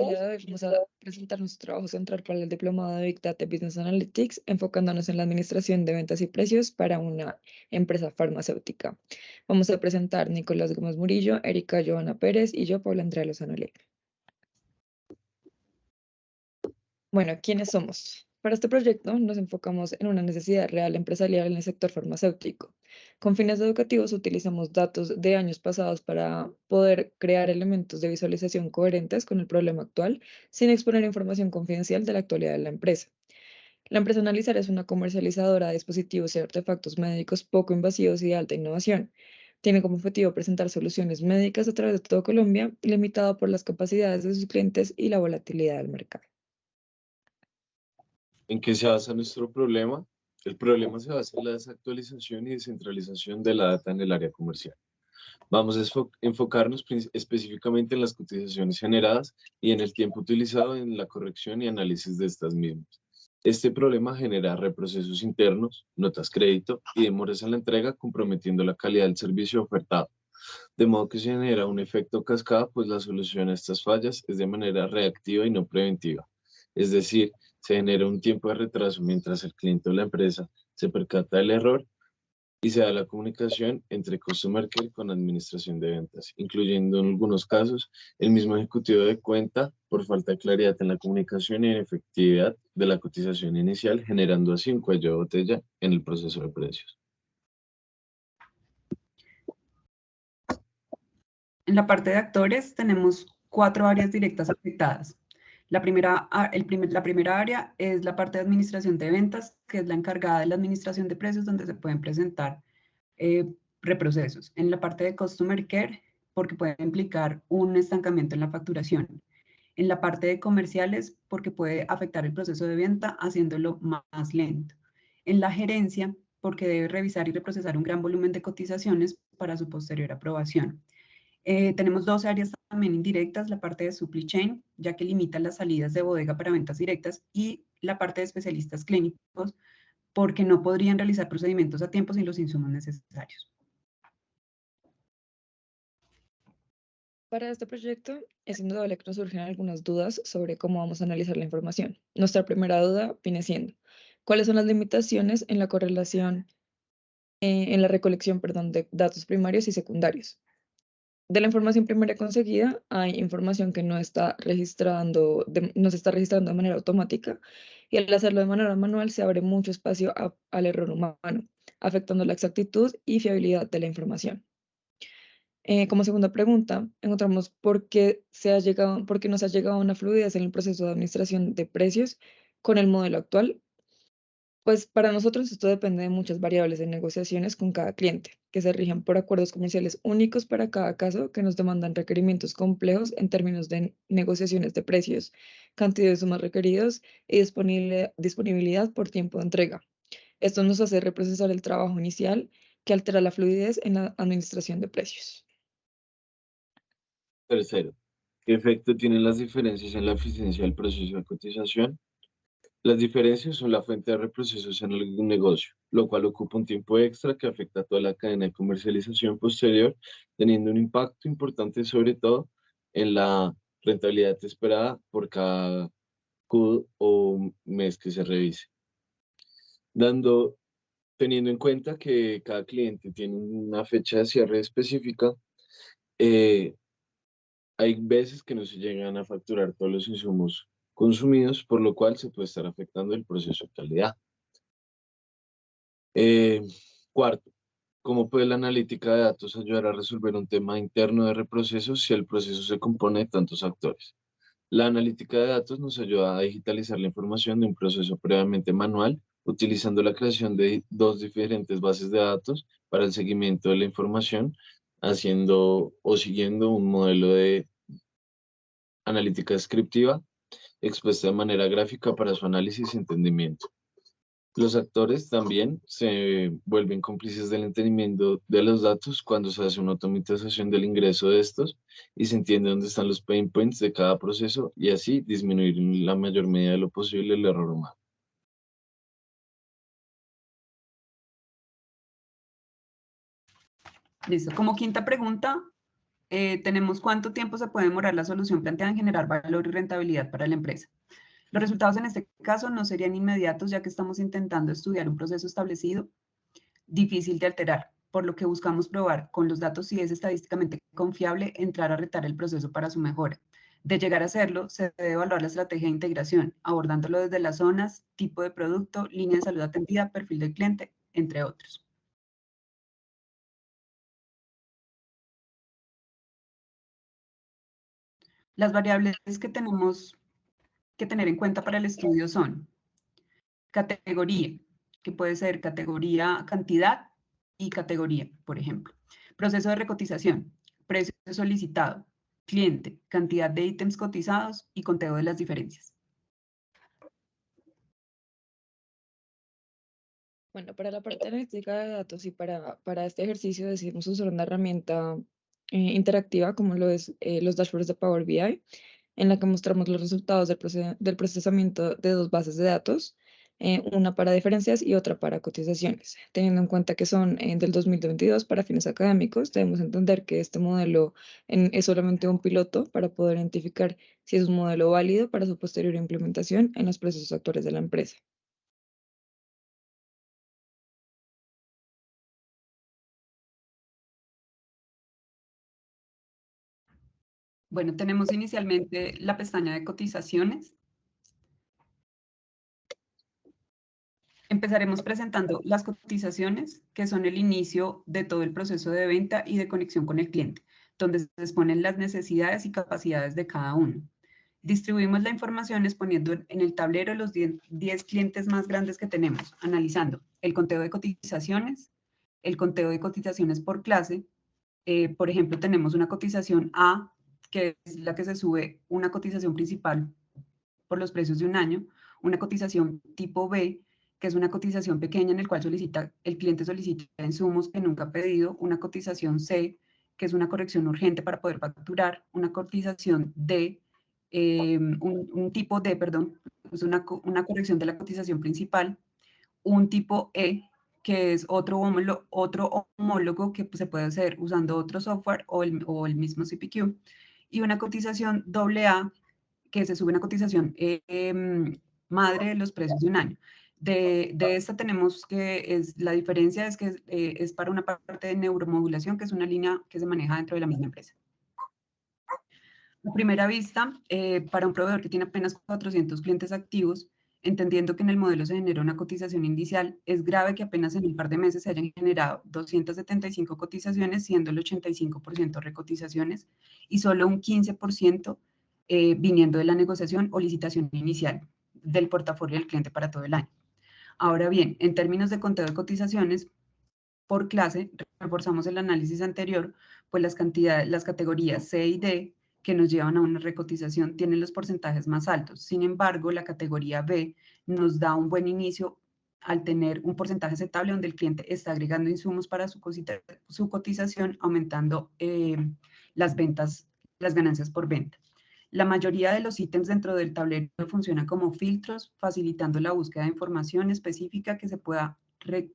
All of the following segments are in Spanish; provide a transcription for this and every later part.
El día de hoy vamos a presentar nuestro trabajo central para el diplomado de Big Data Business Analytics, enfocándonos en la administración de ventas y precios para una empresa farmacéutica. Vamos a presentar Nicolás Gómez Murillo, Erika Joana Pérez y yo, Paula Andrea Lozano Leiva. Bueno, ¿quiénes somos? Para este proyecto nos enfocamos en una necesidad real empresarial en el sector farmacéutico. Con fines educativos utilizamos datos de años pasados para poder crear elementos de visualización coherentes con el problema actual, sin exponer información confidencial de la actualidad de la empresa. La empresa a analizar es una comercializadora de dispositivos y artefactos médicos poco invasivos y de alta innovación. Tiene como objetivo presentar soluciones médicas a través de todo Colombia, limitado por las capacidades de sus clientes y la volatilidad del mercado. ¿En qué se basa nuestro problema? El problema se basa en la desactualización y descentralización de la data en el área comercial. Vamos a enfocarnos específicamente en las cotizaciones generadas y en el tiempo utilizado en la corrección y análisis de estas mismas. Este problema genera reprocesos internos, notas crédito y demoras en la entrega, comprometiendo la calidad del servicio ofertado. De modo que se genera un efecto cascada, pues la solución a estas fallas es de manera reactiva y no preventiva. Es decir, se genera un tiempo de retraso mientras el cliente o la empresa se percata del error y se da la comunicación entre Customer Care con administración de ventas, incluyendo en algunos casos el mismo ejecutivo de cuenta por falta de claridad en la comunicación y en efectividad de la cotización inicial, generando así un cuello de botella en el proceso de precios. En la parte de actores tenemos 4 áreas directas afectadas. La primera área es la parte de administración de ventas, que es la encargada de la administración de precios, donde se pueden presentar reprocesos. En la parte de Customer Care, porque puede implicar un estancamiento en la facturación. En la parte de comerciales, porque puede afectar el proceso de venta, haciéndolo más lento. En la gerencia, porque debe revisar y reprocesar un gran volumen de cotizaciones para su posterior aprobación. Tenemos 2 áreas también indirectas, la parte de supply chain, ya que limita las salidas de bodega para ventas directas, y la parte de especialistas clínicos, porque no podrían realizar procedimientos a tiempo sin los insumos necesarios. Para este proyecto es indudable que nos surgen algunas dudas sobre cómo vamos a analizar la información. Nuestra primera duda viene siendo, ¿cuáles son las limitaciones en la correlación, en la recolección, perdón, de datos primarios y secundarios? De la información primaria conseguida, hay información que no se está registrando de manera automática, y al hacerlo de manera manual se abre mucho espacio al error humano, afectando la exactitud y fiabilidad de la información. Como segunda pregunta, encontramos por qué no se ha llegado a una fluidez en el proceso de administración de precios con el modelo actual. Pues para nosotros esto depende de muchas variables de negociaciones con cada cliente, que se rigen por acuerdos comerciales únicos para cada caso, que nos demandan requerimientos complejos en términos de negociaciones de precios, cantidad de sumas requeridos y disponibilidad por tiempo de entrega. Esto nos hace reprocesar el trabajo inicial, que altera la fluidez en la administración de precios. Tercero, ¿qué efecto tienen las diferencias en la eficiencia del proceso de cotización? Las diferencias son la fuente de reprocesos en algún negocio, lo cual ocupa un tiempo extra que afecta a toda la cadena de comercialización posterior, teniendo un impacto importante sobre todo en la rentabilidad esperada por cada CUD o mes que se revise. Teniendo en cuenta que cada cliente tiene una fecha de cierre específica, hay veces que no se llegan a facturar todos los insumos consumidos, por lo cual se puede estar afectando el proceso de calidad. Cuarto, ¿cómo puede la analítica de datos ayudar a resolver un tema interno de reprocesos si el proceso se compone de tantos actores? La analítica de datos nos ayuda a digitalizar la información de un proceso previamente manual, utilizando la creación de 2 diferentes bases de datos para el seguimiento de la información, haciendo o siguiendo un modelo de analítica descriptiva expuesta de manera gráfica para su análisis y entendimiento. Los actores también se vuelven cómplices del entendimiento de los datos cuando se hace una automatización del ingreso de estos y se entiende dónde están los pain points de cada proceso y así disminuir en la mayor medida de lo posible el error humano. Listo. Como quinta pregunta, tenemos cuánto tiempo se puede demorar la solución planteada en generar valor y rentabilidad para la empresa. Los resultados en este caso no serían inmediatos, ya que estamos intentando estudiar un proceso establecido, difícil de alterar, por lo que buscamos probar con los datos si es estadísticamente confiable entrar a retar el proceso para su mejora. De llegar a hacerlo, se debe evaluar la estrategia de integración, abordándolo desde las zonas, tipo de producto, línea de salud atendida, perfil del cliente, entre otros. Las variables que tenemos que tener en cuenta para el estudio son categoría, que puede ser categoría cantidad y categoría, por ejemplo. Proceso de recotización, precio solicitado, cliente, cantidad de ítems cotizados y conteo de las diferencias. Bueno, para la parte analítica de datos y para este ejercicio decidimos usar una herramienta interactiva como lo es los dashboards de Power BI, en la que mostramos los resultados del procesamiento de dos bases de datos, una para diferencias y otra para cotizaciones. Teniendo en cuenta que son del 2022 para fines académicos, debemos entender que este modelo es solamente un piloto para poder identificar si es un modelo válido para su posterior implementación en los procesos actuales de la empresa. Bueno, tenemos inicialmente la pestaña de cotizaciones. Empezaremos presentando las cotizaciones, que son el inicio de todo el proceso de venta y de conexión con el cliente, donde se exponen las necesidades y capacidades de cada uno. Distribuimos la información exponiendo en el tablero los 10 clientes más grandes que tenemos, analizando el conteo de cotizaciones, el conteo de cotizaciones por clase. Por ejemplo, tenemos una cotización A, que es la que se sube una cotización principal por los precios de un año, una cotización tipo B, que es una cotización pequeña en el cual el cliente solicita insumos que nunca ha pedido, una cotización C, que es una corrección urgente para poder facturar, una cotización D, un tipo D, perdón, es una corrección de la cotización principal, un tipo E, que es otro homólogo que se puede hacer usando otro software o el mismo CPQ, y una cotización AA, que se sube una cotización madre de los precios de un año. De esta tenemos que, la diferencia es que es para una parte de neuromodulación, que es una línea que se maneja dentro de la misma empresa. A primera vista, para un proveedor que tiene apenas 400 clientes activos, entendiendo que en el modelo se genera una cotización inicial, es grave que apenas en un par de meses se hayan generado 275 cotizaciones, siendo el 85% recotizaciones y solo un 15% viniendo de la negociación o licitación inicial del portafolio del cliente para todo el año. Ahora bien, en términos de conteo de cotizaciones por clase, reforzamos el análisis anterior, pues las categorías C y D que nos llevan a una recotización tienen los porcentajes más altos. Sin embargo, la categoría B nos da un buen inicio al tener un porcentaje aceptable donde el cliente está agregando insumos para su cotización, aumentando las ganancias por venta. La mayoría de los ítems dentro del tablero funcionan como filtros, facilitando la búsqueda de información específica que se pueda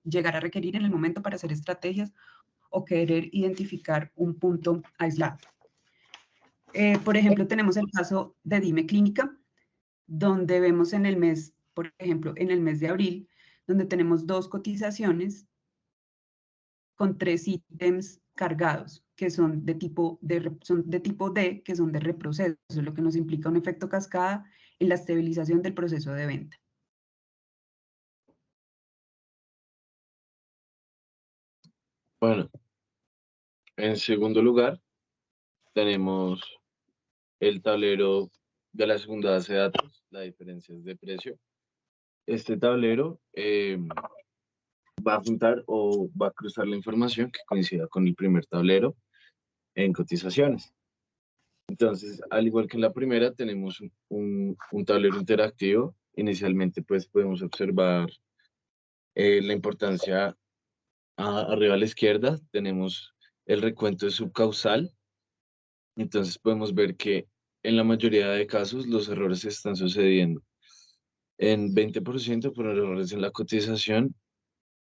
llegar a requerir en el momento para hacer estrategias o querer identificar un punto aislado. Por ejemplo, tenemos el caso de Dime Clínica, donde vemos en el mes, por ejemplo, en el mes de abril, donde tenemos 2 cotizaciones con 3 ítems cargados, que son de tipo D, que son de reproceso, lo que nos implica un efecto cascada en la estabilización del proceso de venta. Bueno, en segundo lugar, tenemos el tablero de la segunda base de datos, las diferencias de precio. Este tablero va a juntar o va a cruzar la información que coincida con el primer tablero en cotizaciones. Entonces, al igual que en la primera, tenemos un tablero interactivo. Inicialmente, pues podemos observar la importancia arriba a la izquierda. Tenemos el recuento de subcausal. Entonces, podemos ver que en la mayoría de casos los errores están sucediendo en 20% por errores en la cotización,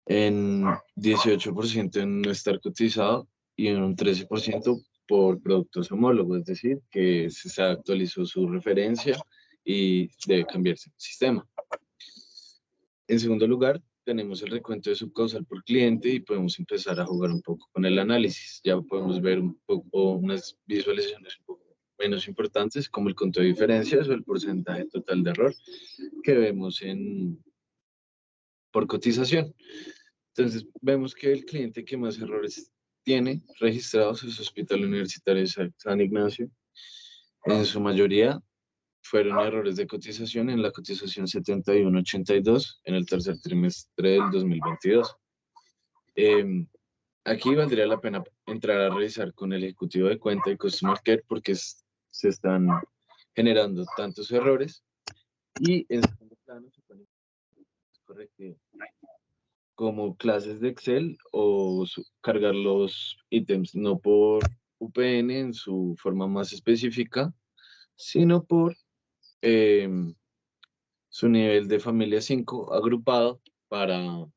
en 18% en no estar cotizado y en un 13% por productos homólogos, es decir, que se actualizó su referencia y debe cambiarse el sistema. En segundo lugar, tenemos el recuento de subcausal por cliente y podemos empezar a jugar un poco con el análisis. Ya podemos ver un poco unas visualizaciones un poco menos importantes, como el conteo de diferencias o el porcentaje total de error que vemos por cotización. Entonces, vemos que el cliente que más errores tiene registrados es Hospital Universitario de San Ignacio. En su mayoría fueron errores de cotización en la cotización 7182 en el tercer trimestre del 2022. Aquí valdría la pena entrar a revisar con el ejecutivo de cuenta y Customer Care porque se están generando tantos errores y en segundo plano se pone correctivo como clases de Excel o cargar los ítems no por UPN en su forma más específica, sino por su nivel de familia 5 agrupado para no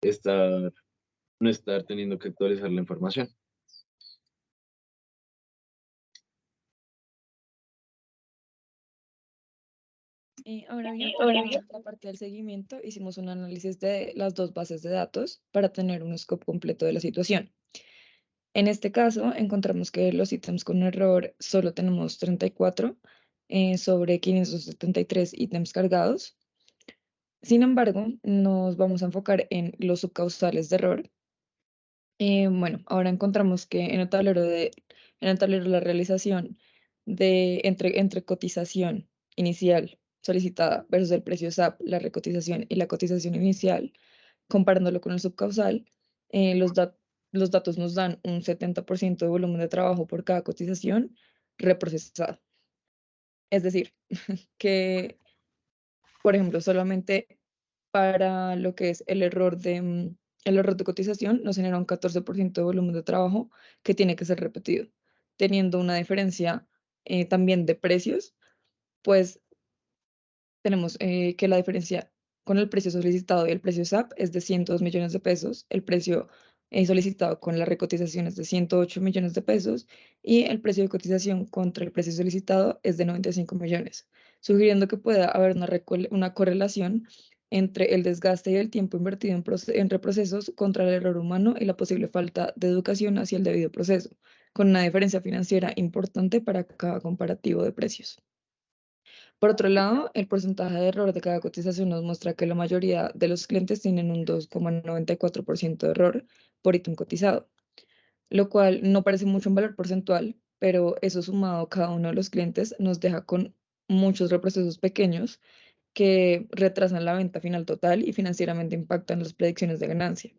estar teniendo que actualizar la información. Ahora bien, para la parte del seguimiento, hicimos un análisis de las dos bases de datos para tener un scope completo de la situación. En este caso, encontramos que los ítems con error solo tenemos 34 sobre 573 ítems cargados. Sin embargo, nos vamos a enfocar en los subcausales de error. Bueno, ahora encontramos que en el tablero de la realización entre cotización inicial solicitada versus el precio SAP, la recotización y la cotización inicial, comparándolo con el subcausal, los datos nos dan un 70% de volumen de trabajo por cada cotización reprocesada. Es decir, que, por ejemplo, solamente para lo que es el error de cotización nos genera un 14% de volumen de trabajo que tiene que ser repetido. Teniendo una diferencia también de precios, pues tenemos que la diferencia con el precio solicitado y el precio SAP es de 102 millones de pesos, el precio solicitado con la recotización es de 108 millones de pesos y el precio de cotización contra el precio solicitado es de 95 millones, sugiriendo que pueda haber una correlación entre el desgaste y el tiempo invertido en reprocesos contra el error humano y la posible falta de educación hacia el debido proceso, con una diferencia financiera importante para cada comparativo de precios. Por otro lado, el porcentaje de error de cada cotización nos muestra que la mayoría de los clientes tienen un 2,94% de error por ítem cotizado, lo cual no parece mucho en valor porcentual, pero eso sumado a cada uno de los clientes nos deja con muchos reprocesos pequeños que retrasan la venta final total y financieramente impactan las predicciones de ganancia.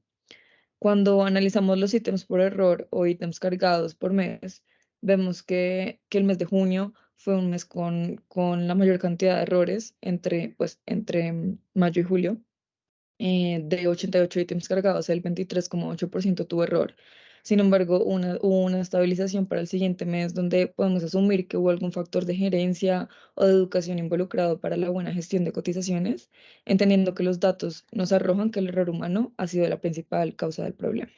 Cuando analizamos los ítems por error o ítems cargados por mes, vemos que el mes de junio fue un mes con la mayor cantidad de errores entre mayo y julio. De 88 ítems cargados, el 23,8% tuvo error. Sin embargo, hubo una estabilización para el siguiente mes donde podemos asumir que hubo algún factor de gerencia o de educación involucrado para la buena gestión de cotizaciones, entendiendo que los datos nos arrojan que el error humano ha sido la principal causa del problema.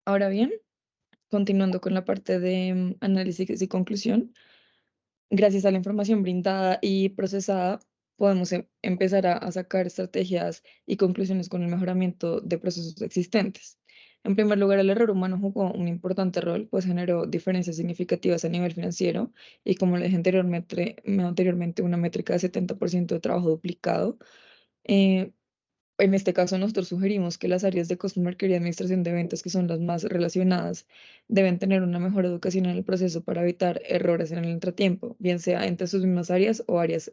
Ahora bien, continuando con la parte de análisis y conclusión, gracias a la información brindada y procesada, podemos empezar a sacar estrategias y conclusiones con el mejoramiento de procesos existentes. En primer lugar, el error humano jugó un importante rol, pues generó diferencias significativas a nivel financiero y, como le dije anteriormente, una métrica de 70% de trabajo duplicado. Eh, en este caso, nosotros sugerimos que las áreas de Customer Care y Administración de Ventas, que son las más relacionadas, deben tener una mejor educación en el proceso para evitar errores en el entretiempo, bien sea entre sus mismas áreas o áreas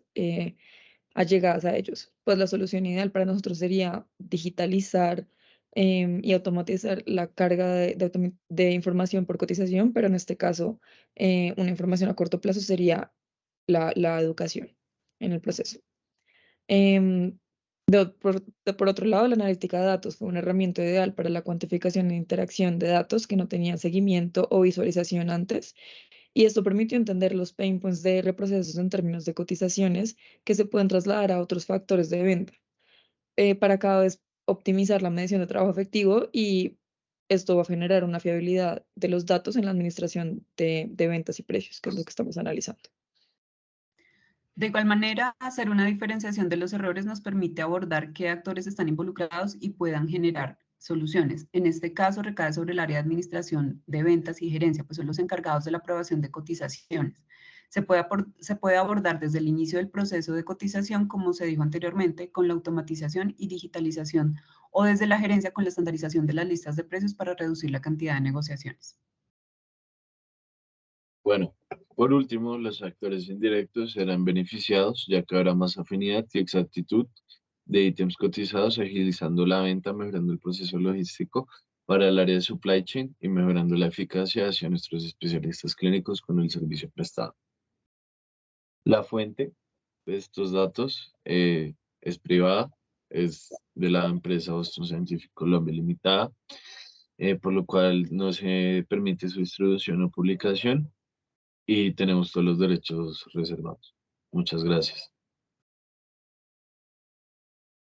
allegadas a ellos. Pues la solución ideal para nosotros sería digitalizar y automatizar la carga de información por cotización, pero en este caso, una información a corto plazo sería la educación en el proceso. Em, por otro lado, la analítica de datos fue una herramienta ideal para la cuantificación e interacción de datos que no tenían seguimiento o visualización antes Y esto permitió entender los pain points de reprocesos en términos de cotizaciones que se pueden trasladar a otros factores de venta para cada vez optimizar la medición de trabajo efectivo y esto va a generar una fiabilidad de los datos en la administración de ventas y precios, que es lo que estamos analizando. De igual manera, hacer una diferenciación de los errores nos permite abordar qué actores están involucrados y puedan generar soluciones. En este caso, recae sobre el área de administración de ventas y gerencia, pues son los encargados de la aprobación de cotizaciones. Se puede abordar desde el inicio del proceso de cotización, como se dijo anteriormente, con la automatización y digitalización, o desde la gerencia con la estandarización de las listas de precios para reducir la cantidad de negociaciones. Bueno, por último, los actores indirectos serán beneficiados ya que habrá más afinidad y exactitud de ítems cotizados, agilizando la venta, mejorando el proceso logístico para el área de supply chain y mejorando la eficacia hacia nuestros especialistas clínicos con el servicio prestado. La fuente de estos datos es privada, es de la empresa Boston Scientific Colombia Limitada, por lo cual no se permite su distribución o publicación y tenemos todos los derechos reservados. Muchas gracias.